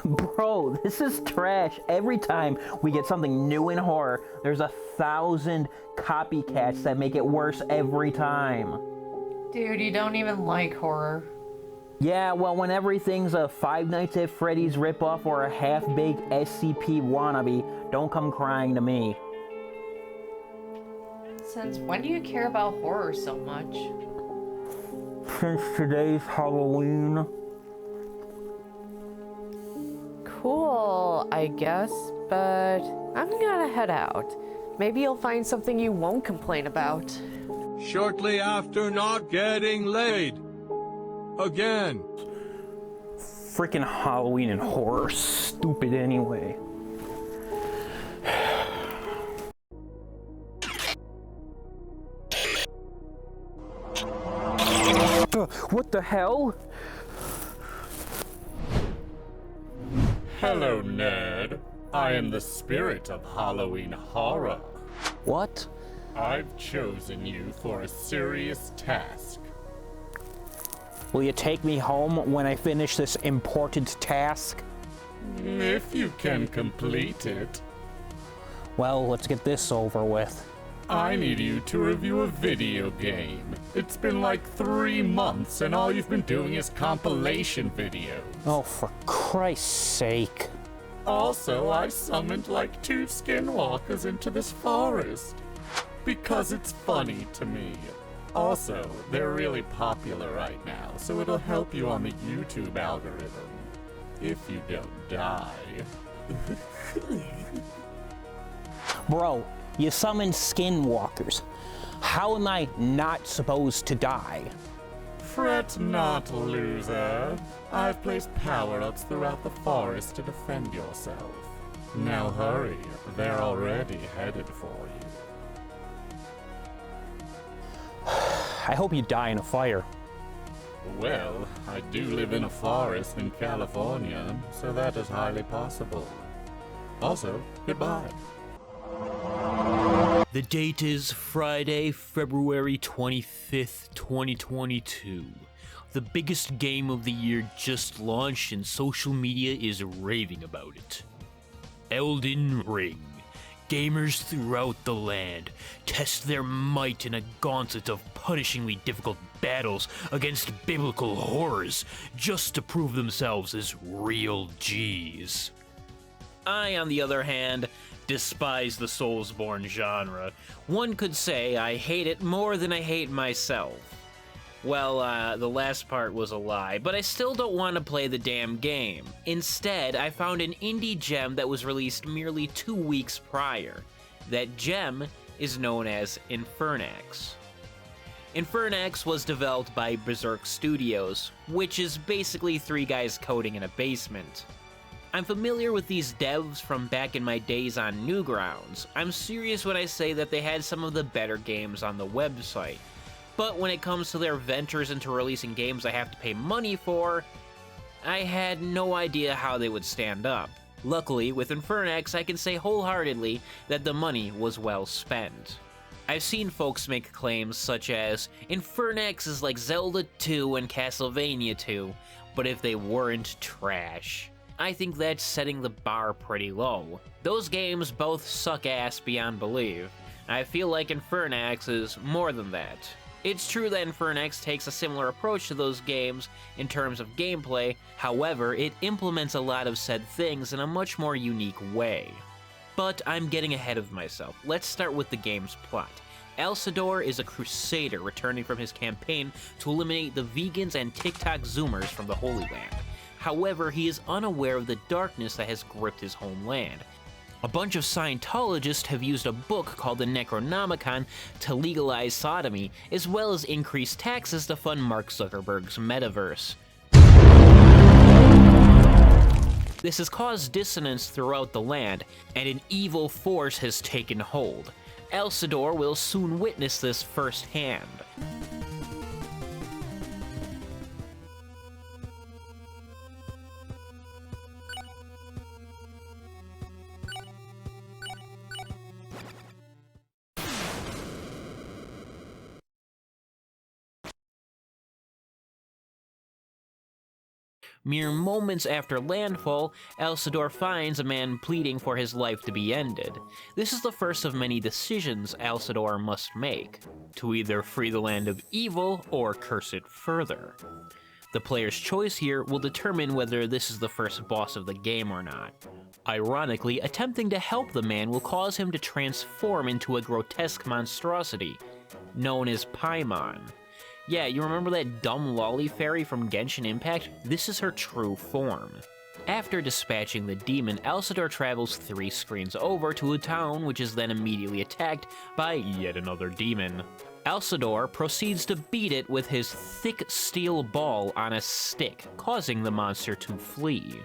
Bro, this is trash. Every time we get something new in horror, there's 1,000 copycats that make it worse every time. Dude, you don't even like horror. Yeah, well, when everything's a Five Nights at Freddy's ripoff or a half-baked SCP wannabe, don't come crying to me. Since when do you care about horror so much? Since today's Halloween. Cool, I guess, but I'm gonna head out. Maybe you'll find something you won't complain about. Shortly after not getting laid. Again. Freaking Halloween and horror, stupid anyway. What the hell? Hello, nerd. I am the spirit of Halloween horror. What? I've chosen you for a serious task. Will you take me home when I finish this important task? If you can complete it. Well, let's get this over with. I need you to review a video game. It's been like 3 months and all you've been doing is compilation videos. Oh, for Christ's sake. Also, I summoned like 2 skinwalkers into this forest. Because it's funny to me. Also, they're really popular right now, so it'll help you on the YouTube algorithm. If you don't die. Bro, you summoned skinwalkers. How am I not supposed to die? Fret not, loser. I've placed power-ups throughout the forest to defend yourself. Now hurry, they're already headed for you. I hope you die in a fire. Well, I do live in a forest in California, so that is highly possible. Also, goodbye. The date is Friday, February 25th, 2022. The biggest game of the year just launched and social media is raving about it. Elden Ring. Gamers throughout the land test their might in a gauntlet of punishingly difficult battles against biblical horrors just to prove themselves as real G's. I, on the other hand, despise the Soulsborne genre. One could say I hate it more than I hate myself. Well, the last part was a lie, but I still don't want to play the damn game. Instead, I found an indie gem that was released merely 2 weeks prior. That gem is known as Infernax. Infernax was developed by Berserk Studios, which is basically 3 guys coding in a basement. I'm familiar with these devs from back in my days on Newgrounds. I'm serious when I say that they had some of the better games on the website. But when it comes to their ventures into releasing games I have to pay money for, I had no idea how they would stand up. Luckily, with Infernax, I can say wholeheartedly that the money was well spent. I've seen folks make claims such as, Infernax is like Zelda 2 and Castlevania 2, but if they weren't trash. I think that's setting the bar pretty low. Those games both suck ass beyond belief. I feel like Infernax is more than that. It's true that Infernax takes a similar approach to those games in terms of gameplay, however, it implements a lot of said things in a much more unique way. But I'm getting ahead of myself. Let's start with the game's plot. Alcidor is a crusader returning from his campaign to eliminate the vegans and TikTok Zoomers from the Holy Land. However, he is unaware of the darkness that has gripped his homeland. A bunch of Scientologists have used a book called the Necronomicon to legalize sodomy, as well as increase taxes to fund Mark Zuckerberg's metaverse. This has caused dissonance throughout the land, and an evil force has taken hold. Alcidor will soon witness this firsthand. Mere moments after landfall, Alcidor finds a man pleading for his life to be ended. This is the first of many decisions Alcidor must make, to either free the land of evil or curse it further. The player's choice here will determine whether this is the first boss of the game or not. Ironically, attempting to help the man will cause him to transform into a grotesque monstrosity, known as Paimon. Yeah, you remember that dumb lolly fairy from Genshin Impact? This is her true form. After dispatching the demon, Alcidor travels 3 screens over to a town which is then immediately attacked by yet another demon. Alcidor proceeds to beat it with his thick steel ball on a stick, causing the monster to flee.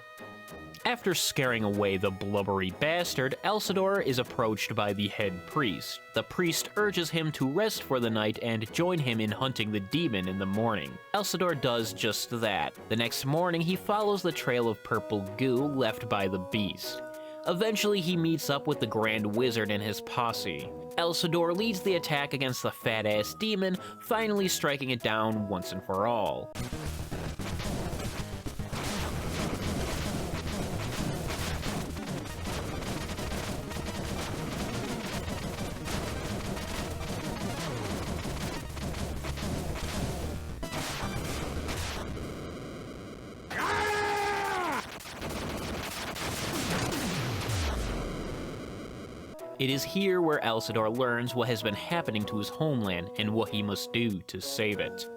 After scaring away the blubbery bastard, Alcidor is approached by the head priest. The priest urges him to rest for the night and join him in hunting the demon in the morning. Alcidor does just that. The next morning, he follows the trail of purple goo left by the beast. Eventually, he meets up with the Grand Wizard and his posse. Alcidor leads the attack against the fat-ass demon, finally striking it down once and for all. It is here where Alcidor learns what has been happening to his homeland and what he must do to save it.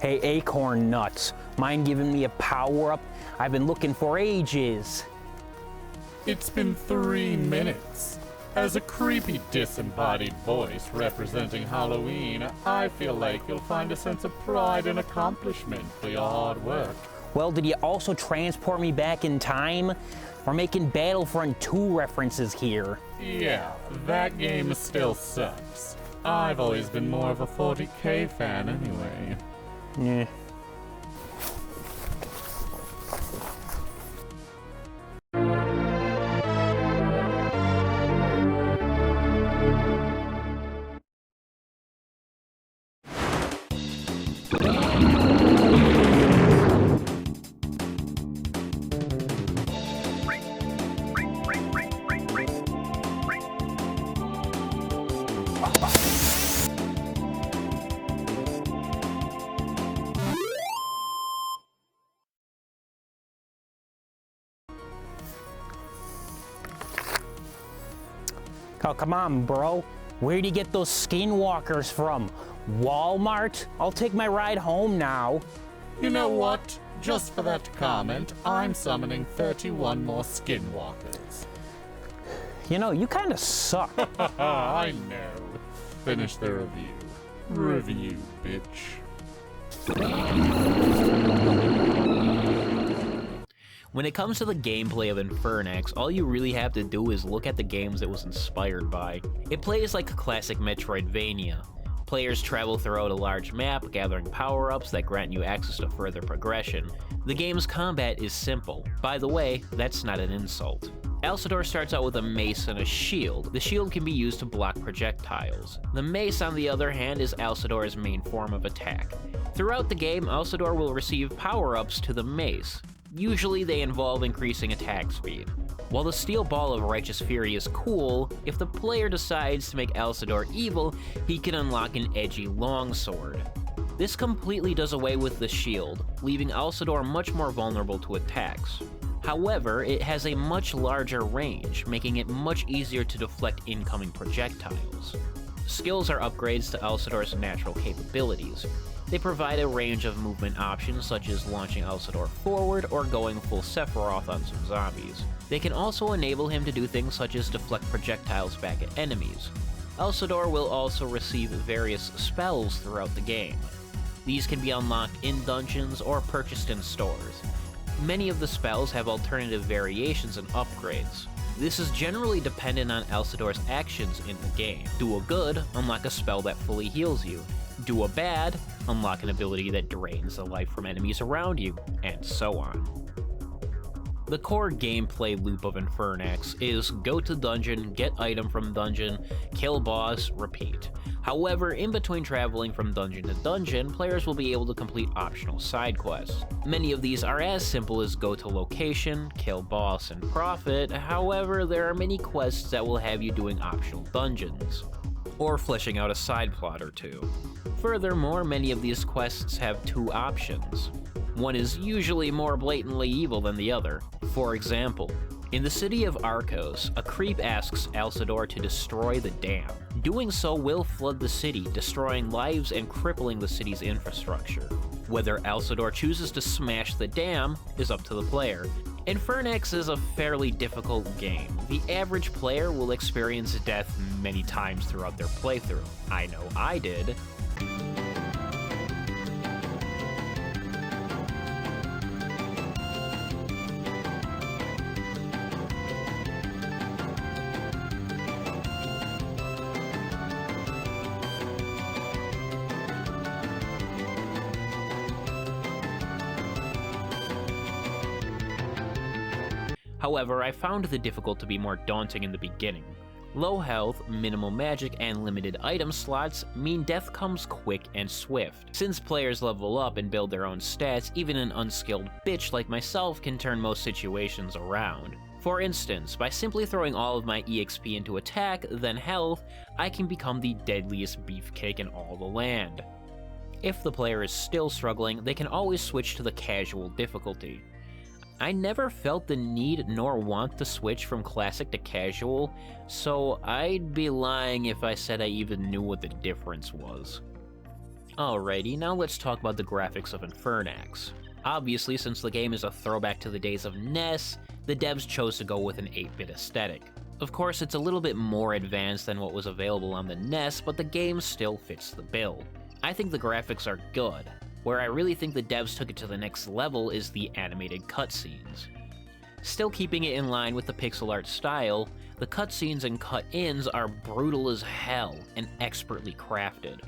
Hey, Acorn Nuts, mind giving me a power-up I've been looking for ages? It's been 3 minutes. As a creepy disembodied voice representing Halloween, I feel like you'll find a sense of pride and accomplishment for your hard work. Well, did you also transport me back in time? We're making Battlefront 2 references here. Yeah, that game still sucks. I've always been more of a 40K fan anyway. Yeah. Oh, come on, bro. Where'd you get those skinwalkers from? Walmart? I'll take my ride home now. You know what? Just for that comment, I'm summoning 31 more skinwalkers. You know, you kind of suck. I know. Finish the review. Review, bitch. When it comes to the gameplay of Infernax, all you really have to do is look at the games it was inspired by. It plays like a classic Metroidvania. Players travel throughout a large map, gathering power-ups that grant you access to further progression. The game's combat is simple. By the way, that's not an insult. Alcidor starts out with a mace and a shield. The shield can be used to block projectiles. The mace, on the other hand, is Alcidor's main form of attack. Throughout the game, Alcidor will receive power-ups to the mace. Usually they involve increasing attack speed. While the steel ball of righteous fury is cool, if the player decides to make Alcidor evil, he can unlock an edgy longsword. This completely does away with the shield, leaving Alcidor much more vulnerable to attacks. However, it has a much larger range, making it much easier to deflect incoming projectiles. Skills are upgrades to Alcidor's natural capabilities. They provide a range of movement options such as launching Alcidor forward or going full Sephiroth on some zombies. They can also enable him to do things such as deflect projectiles back at enemies. Alcidor will also receive various spells throughout the game. These can be unlocked in dungeons or purchased in stores. Many of the spells have alternative variations and upgrades. This is generally dependent on Alcidor's actions in the game. Do a good, unlock a spell that fully heals you. Do a bad, unlock an ability that drains the life from enemies around you, and so on. The core gameplay loop of Infernax is go to dungeon, get item from dungeon, kill boss, repeat. However, in between traveling from dungeon to dungeon, players will be able to complete optional side quests. Many of these are as simple as go to location, kill boss, and profit. However, there are many quests that will have you doing optional dungeons, or fleshing out a side plot or two. Furthermore, many of these quests have two options. One is usually more blatantly evil than the other. For example, in the city of Arcos, a creep asks Alcidor to destroy the dam. Doing so will flood the city, destroying lives and crippling the city's infrastructure. Whether Alcidor chooses to smash the dam is up to the player. Infernax is a fairly difficult game. The average player will experience death many times throughout their playthrough. I know I did. However, I found the difficult to be more daunting in the beginning. Low health, minimal magic, and limited item slots mean death comes quick and swift. Since players level up and build their own stats, even an unskilled bitch like myself can turn most situations around. For instance, by simply throwing all of my EXP into attack, then health, I can become the deadliest beefcake in all the land. If the player is still struggling, they can always switch to the casual difficulty. I never felt the need nor want to switch from classic to casual, so I'd be lying if I said I even knew what the difference was. Alrighty, now let's talk about the graphics of Infernax. Obviously, since the game is a throwback to the days of NES, the devs chose to go with an 8-bit aesthetic. Of course, it's a little bit more advanced than what was available on the NES, but the game still fits the bill. I think the graphics are good. Where I really think the devs took it to the next level is the animated cutscenes. Still keeping it in line with the pixel art style, the cutscenes and cut-ins are brutal as hell and expertly crafted.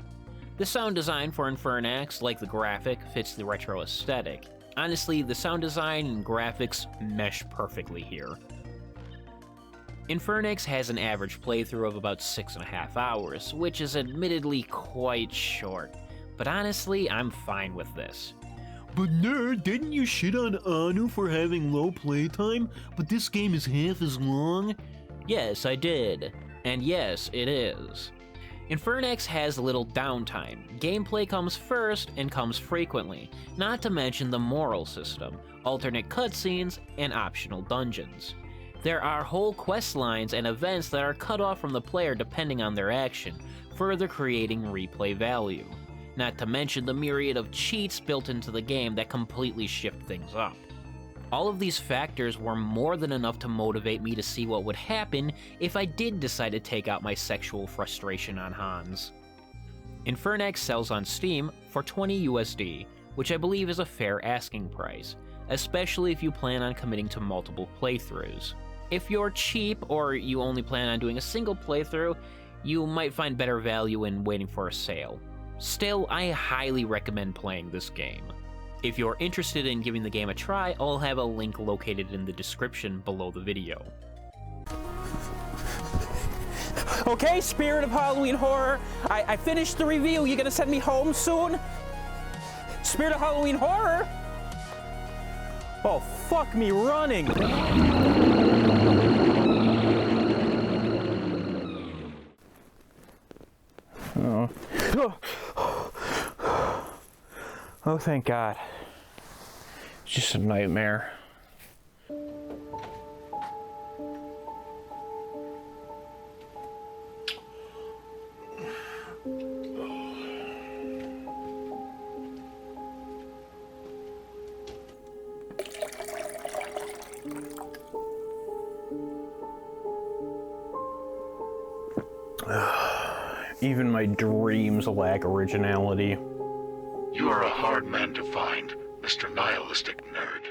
The sound design for Infernax, like the graphic, fits the retro aesthetic. Honestly, the sound design and graphics mesh perfectly here. Infernax has an average playthrough of about 6.5 hours, which is admittedly quite short. But honestly, I'm fine with this. But nerd, didn't you shit on Anu for having low playtime? But this game is half as long? Yes, I did. And yes, it is. Infernax has little downtime. Gameplay comes first and comes frequently, not to mention the moral system, alternate cutscenes, and optional dungeons. There are whole quest lines and events that are cut off from the player depending on their action, further creating replay value. Not to mention the myriad of cheats built into the game that completely shift things up. All of these factors were more than enough to motivate me to see what would happen if I did decide to take out my sexual frustration on Hans. Infernax sells on Steam for $20 USD, which I believe is a fair asking price, especially if you plan on committing to multiple playthroughs. If you're cheap or you only plan on doing a single playthrough, you might find better value in waiting for a sale. Still, I highly recommend playing this game. If you're interested in giving the game a try, I'll have a link located in the description below the video. Okay, Spirit of Halloween Horror, I finished the review. You gonna send me home soon? Spirit of Halloween Horror? Oh, fuck me running. Oh. Oh, thank God. It's just a nightmare. Even my dreams lack originality. You are a hard man to find, Mr. Nihilistic Nerd.